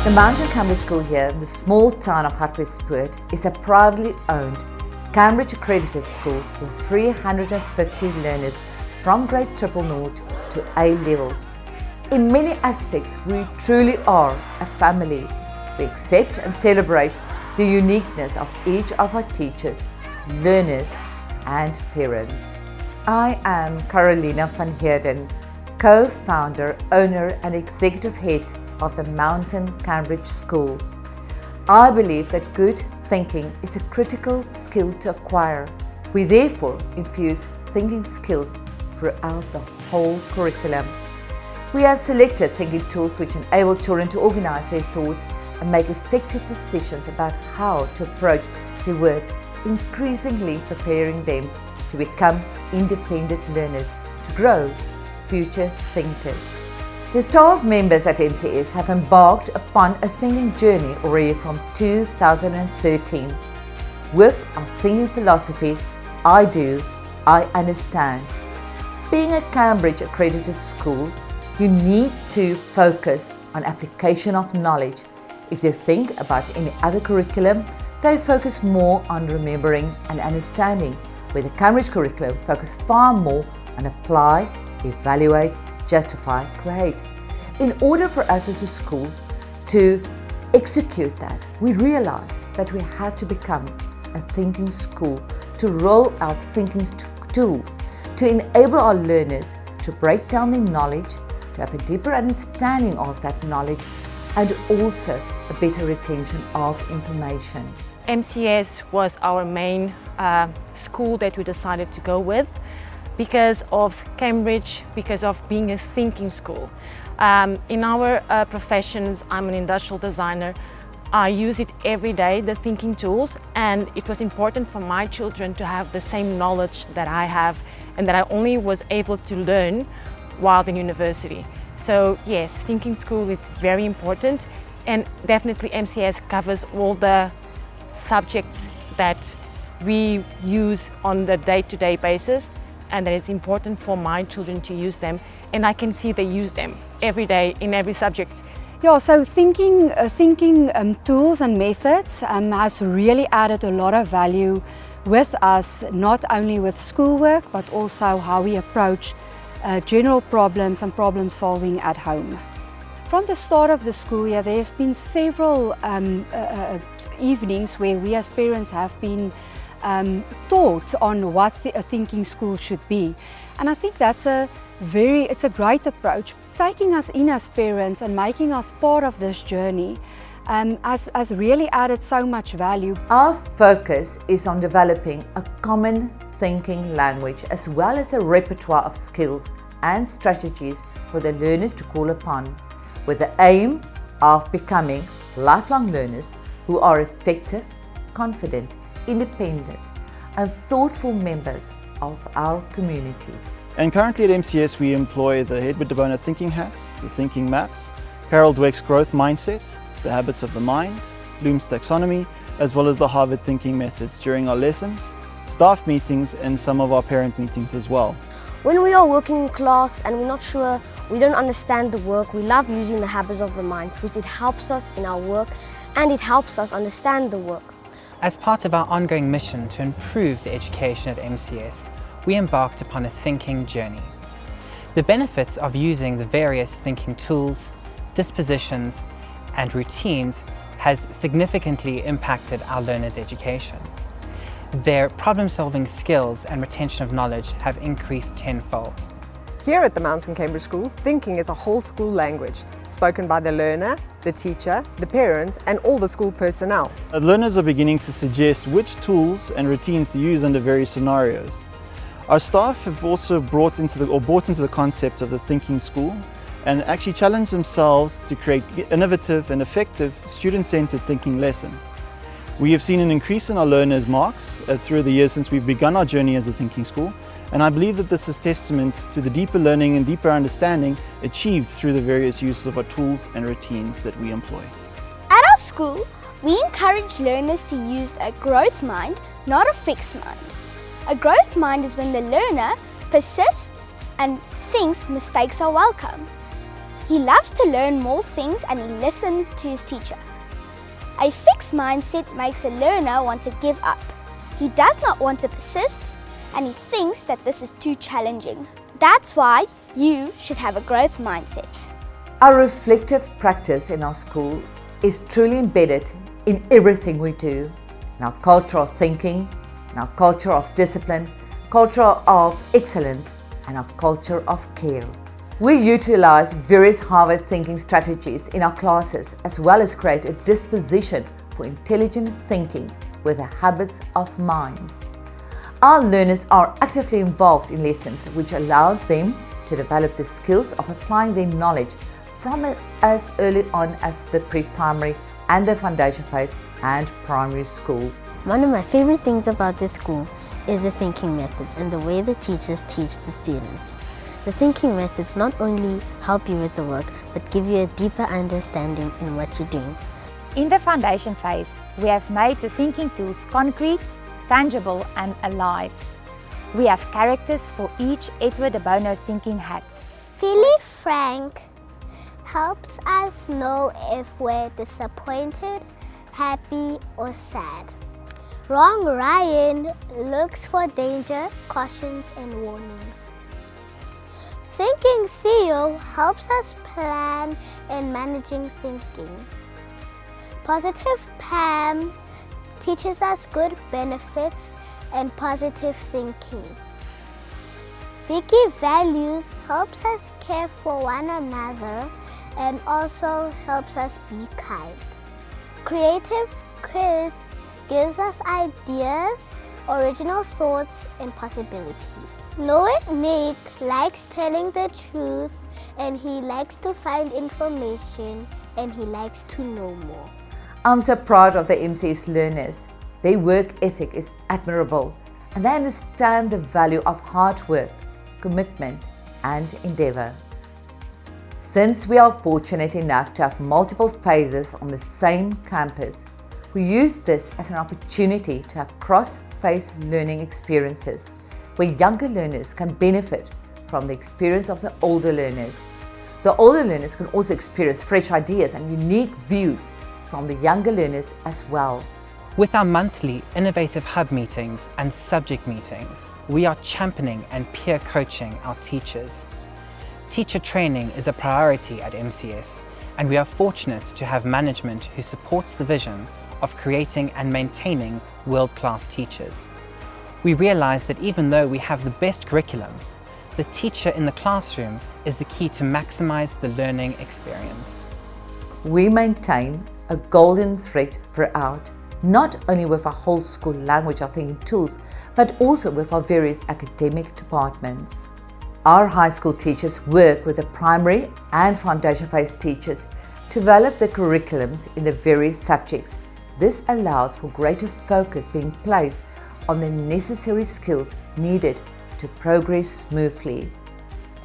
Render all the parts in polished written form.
The Mountain Cambridge School here in the small town of Hartbeespoort is a privately owned Cambridge accredited school with 350 learners from grade triple naught to A levels. In many aspects, we truly are a family. We accept and celebrate the uniqueness of each of our teachers, learners and parents. I am Carolina van Heerden, co-founder, owner and executive head of the Mountain Cambridge School. I believe that good thinking is a critical skill to acquire. We therefore infuse thinking skills throughout the whole curriculum. We have selected thinking tools which enable children to organize their thoughts and make effective decisions about how to approach their work, increasingly preparing them to become independent learners, to grow future thinkers. The staff members at MCS have embarked upon a thinking journey already from 2013. With our thinking philosophy, I do, I understand. Being a Cambridge accredited school, you need to focus on application of knowledge. If you think about any other curriculum, they focus more on remembering and understanding, where the Cambridge curriculum focuses far more on apply, evaluate, justify, create. In order for us as a school to execute that, we realize that we have to become a thinking school, to roll out thinking tools, to enable our learners to break down their knowledge, to have a deeper understanding of that knowledge, and also a better retention of information. MCS was our main school that we decided to go with because of Cambridge, because of being a thinking school. In our professions, I'm an industrial designer. I use it every day, the thinking tools, and it was important for my children to have the same knowledge that I have and that I only was able to learn while in university. So yes, thinking school is very important, and definitely MCS covers all the subjects that we use on the day-to-day basis, and that it's important for my children to use them, and I can see they use them every day in every subject. Yeah, so thinking tools and methods has really added a lot of value with us, not only with schoolwork, but also how we approach general problems and problem solving at home. From the start of the school year, there have been several evenings where we as parents have been taught on what a thinking school should be. And I think that's it's a great approach. Taking us in as parents and making us part of this journey has really added so much value. Our focus is on developing a common thinking language as well as a repertoire of skills and strategies for the learners to call upon, with the aim of becoming lifelong learners who are effective, confident, independent and thoughtful members of our community. And currently at MCS we employ the Edward de Bono thinking hats, the thinking maps, Carol Dweck's growth mindset, the habits of the mind, Bloom's taxonomy, as well as the Harvard thinking methods during our lessons, staff meetings and some of our parent meetings as well. When we are working in class and we're not sure, we don't understand the work, we love using the habits of the mind because it helps us in our work and it helps us understand the work. As part of our ongoing mission to improve the education at MCS, we embarked upon a thinking journey. The benefits of using the various thinking tools, dispositions and routines has significantly impacted our learners' education. Their problem-solving skills and retention of knowledge have increased tenfold. Here at the Mountain Cambridge School, thinking is a whole school language, spoken by the learner, the teacher, the parent and all the school personnel. Learners are beginning to suggest which tools and routines to use under various scenarios. Our staff have also brought into the concept of the thinking school and actually challenged themselves to create innovative and effective student-centered thinking lessons. We have seen an increase in our learners' marks through the years since we've begun our journey as a thinking school, and I believe that this is testament to the deeper learning and deeper understanding achieved through the various uses of our tools and routines that we employ. At our school, we encourage learners to use a growth mind, not a fixed mind. A growth mind is when the learner persists and thinks mistakes are welcome. He loves to learn more things and he listens to his teacher. A fixed mindset makes a learner want to give up. He does not want to persist and he thinks that this is too challenging. That's why you should have a growth mindset. Our reflective practice in our school is truly embedded in everything we do, in our culture of thinking, in our culture of discipline, culture of excellence, and our culture of care. We utilize various Harvard thinking strategies in our classes, as well as create a disposition for intelligent thinking with the habits of minds. Our learners are actively involved in lessons, which allows them to develop the skills of applying their knowledge from as early on as the pre-primary and the foundation phase and primary school. One of my favorite things about this school is the thinking methods and the way the teachers teach the students. The thinking methods not only help you with the work, but give you a deeper understanding in what you're doing. In the foundation phase, we have made the thinking tools concrete, tangible and alive. We have characters for each Edward de Bono thinking hat. Feeling frank helps us know if we're disappointed, happy or sad. Wrong Ryan looks for danger, cautions and warnings. Thinking Theo helps us plan and managing thinking. Positive Pam teaches us good benefits and positive thinking. Vicky Values helps us care for one another and also helps us be kind. Creative Chris gives us ideas, original thoughts and possibilities. Know It Nick likes telling the truth and he likes to find information and he likes to know more. I'm so proud of the MCS learners. Their work ethic is admirable and they understand the value of hard work, commitment and endeavour. Since we are fortunate enough to have multiple phases on the same campus, we use this as an opportunity to have cross-phase learning experiences where younger learners can benefit from the experience of the older learners. The older learners can also experience fresh ideas and unique views from the younger learners as well. With our monthly innovative hub meetings and subject meetings, we are championing and peer coaching our teachers. Teacher training is a priority at MCS, and we are fortunate to have management who supports the vision of creating and maintaining world-class teachers. We realize that even though we have the best curriculum, the teacher in the classroom is the key to maximize the learning experience. We maintain a golden thread throughout, not only with our whole school language of thinking tools, but also with our various academic departments. Our high school teachers work with the primary and foundation phase teachers to develop the curriculums in the various subjects. This allows for greater focus being placed on the necessary skills needed to progress smoothly.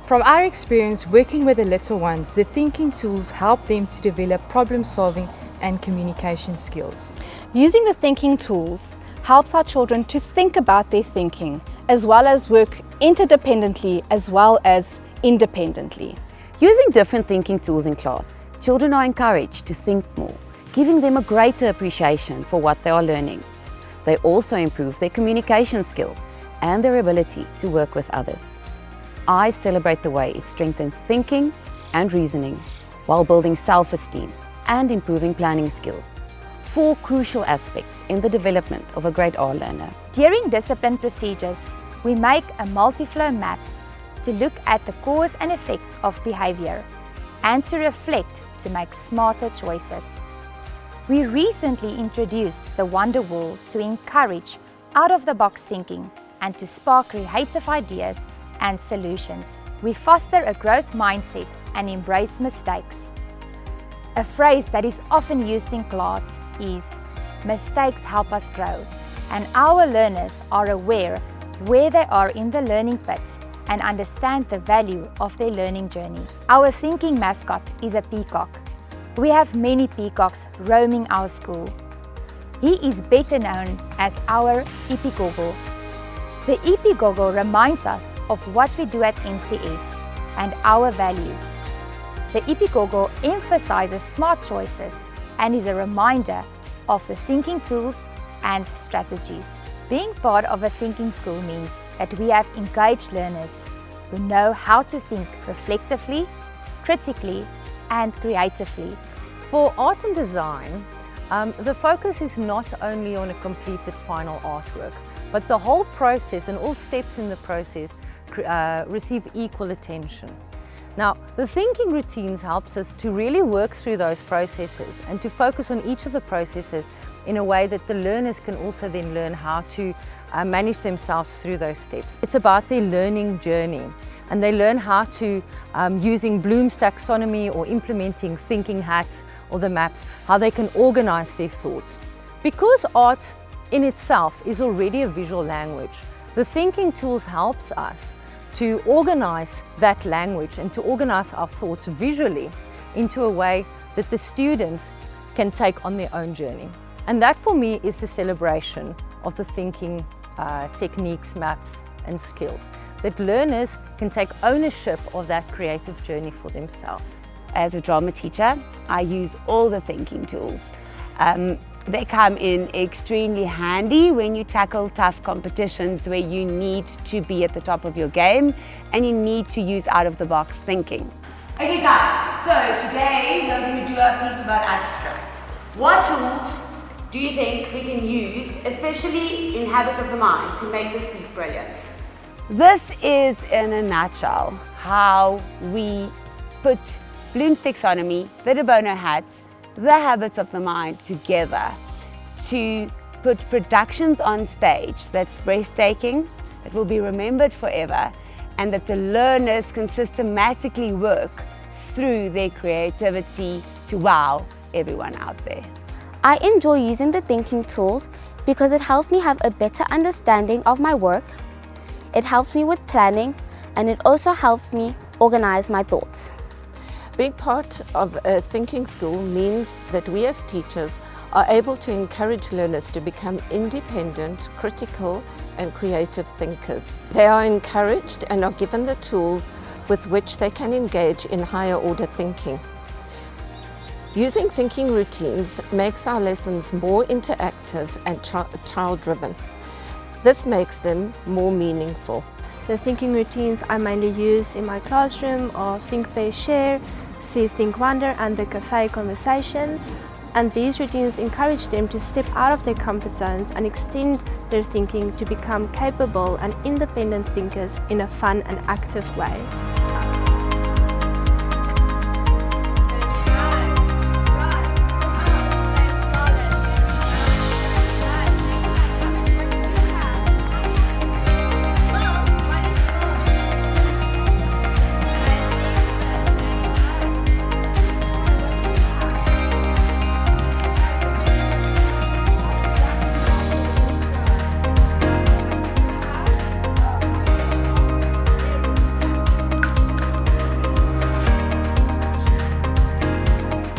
From our experience working with the little ones, the thinking tools help them to develop problem solving and communication skills. Using the thinking tools helps our children to think about their thinking, as well as work interdependently as well as independently. Using different thinking tools in class, children are encouraged to think more, giving them a greater appreciation for what they are learning. They also improve their communication skills and their ability to work with others. I celebrate the way it strengthens thinking and reasoning while building self-esteem and improving planning skills. 4 crucial aspects in the development of a grade R learner. During discipline procedures, we make a multi-flow map to look at the cause and effects of behavior and to reflect to make smarter choices. We recently introduced the Wonder Wall to encourage out-of-the-box thinking and to spark creative ideas and solutions. We foster a growth mindset and embrace mistakes. A phrase that is often used in class is, "Mistakes help us grow," and our learners are aware where they are in the learning pit and understand the value of their learning journey. Our thinking mascot is a peacock. We have many peacocks roaming our school. He is better known as our Ipigogo. The Ipigogo reminds us of what we do at MCS and our values. The iPigogo emphasizes smart choices and is a reminder of the thinking tools and strategies. Being part of a thinking school means that we have engaged learners who know how to think reflectively, critically, and creatively. For art and design, the focus is not only on a completed final artwork, but the whole process and all steps in the process receive equal attention. Now, the thinking routines helps us to really work through those processes and to focus on each of the processes in a way that the learners can also then learn how to manage themselves through those steps. It's about their learning journey, and they learn how to, using Bloom's taxonomy or implementing thinking hats or the maps, how they can organize their thoughts. Because art in itself is already a visual language, the thinking tools helps us to organize that language and to organize our thoughts visually into a way that the students can take on their own journey. And that for me is the celebration of the thinking techniques, maps and skills, that learners can take ownership of that creative journey for themselves. As a drama teacher, I use all the thinking tools. They come in extremely handy when you tackle tough competitions where you need to be at the top of your game and you need to use out-of-the-box thinking. Okay guys, so today we're going to do a piece about abstract. What tools do you think we can use, especially in habits of the mind, to make this piece brilliant? This is, in a nutshell, how we put Bloom's taxonomy, the De Bono hats, the habits of the mind together to put productions on stage that's breathtaking, that will be remembered forever, and that the learners can systematically work through their creativity to wow everyone out there. I enjoy using the thinking tools because it helps me have a better understanding of my work, it helps me with planning, and it also helps me organize my thoughts. Being part of a thinking school means that we as teachers are able to encourage learners to become independent, critical and creative thinkers. They are encouraged and are given the tools with which they can engage in higher order thinking. Using thinking routines makes our lessons more interactive and child-driven. This makes them more meaningful. The thinking routines I mainly use in my classroom are Think, Pair, Share, See, Think, Wonder and the Cafe Conversations, and these routines encourage them to step out of their comfort zones and extend their thinking to become capable and independent thinkers in a fun and active way.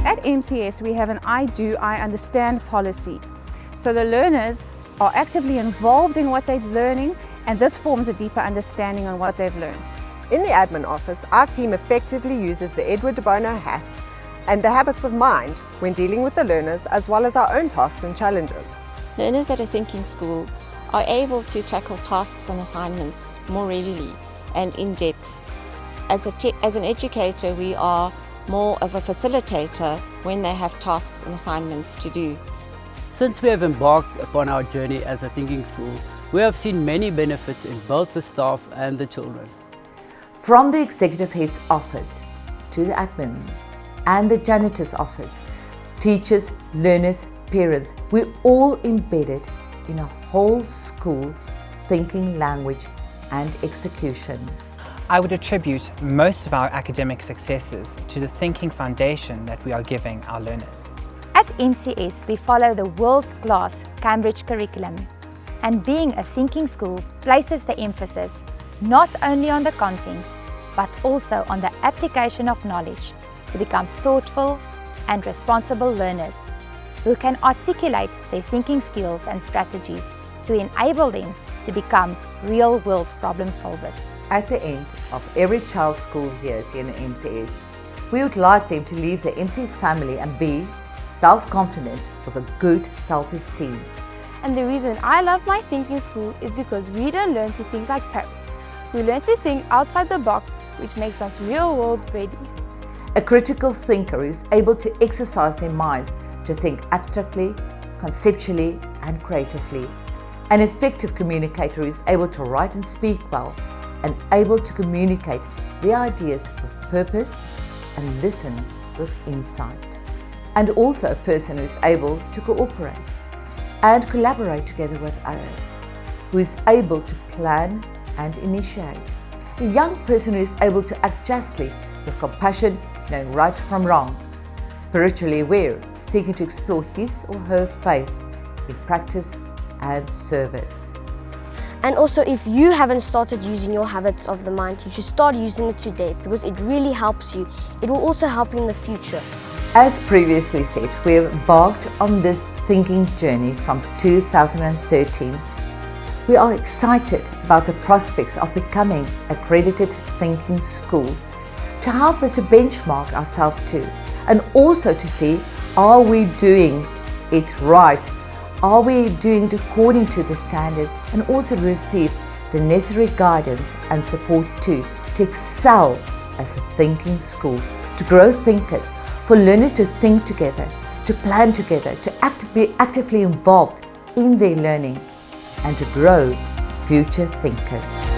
At MCS, we have an I do, I understand policy. So the learners are actively involved in what they're learning, and this forms a deeper understanding on what they've learned. In the admin office, our team effectively uses the Edward De Bono hats and the habits of mind when dealing with the learners, as well as our own tasks and challenges. Learners at a thinking school are able to tackle tasks and assignments more readily and in depth. As an educator, we are more of a facilitator when they have tasks and assignments to do. Since we have embarked upon our journey as a thinking school, we have seen many benefits in both the staff and the children. From the executive head's office to the admin and the janitor's office, teachers, learners, parents, we're all embedded in a whole school thinking language and execution. I would attribute most of our academic successes to the thinking foundation that we are giving our learners. At MCS, we follow the world-class Cambridge curriculum, and being a thinking school places the emphasis not only on the content, but also on the application of knowledge to become thoughtful and responsible learners who can articulate their thinking skills and strategies to enable them to become real-world problem solvers. At the end of every child's school years here in MCS, We would like them to leave the MCS family and be self-confident with a good self-esteem. And the reason I love my thinking school is because we don't learn to think like parrots. We learn to think outside the box, which makes us real world ready. A critical thinker is able to exercise their minds to think abstractly, conceptually and creatively. An effective communicator is able to write and speak well and able to communicate their ideas with purpose and listen with insight. And also a person who is able to cooperate and collaborate together with others, who is able to plan and initiate. A young person who is able to act justly with compassion, knowing right from wrong, spiritually aware, seeking to explore his or her faith in practice and service. And also, if you haven't started using your habits of the mind, you should start using it today because it really helps you. It will also help you in the future. As previously said, we have embarked on this thinking journey from 2013. We are excited about the prospects of becoming accredited thinking school to help us to benchmark ourselves too, and also to see, are we doing it right? Are we doing it according to the standards, and also to receive the necessary guidance and support too to excel as a thinking school, to grow thinkers, for learners to think together, to plan together, to be actively involved in their learning and to grow future thinkers.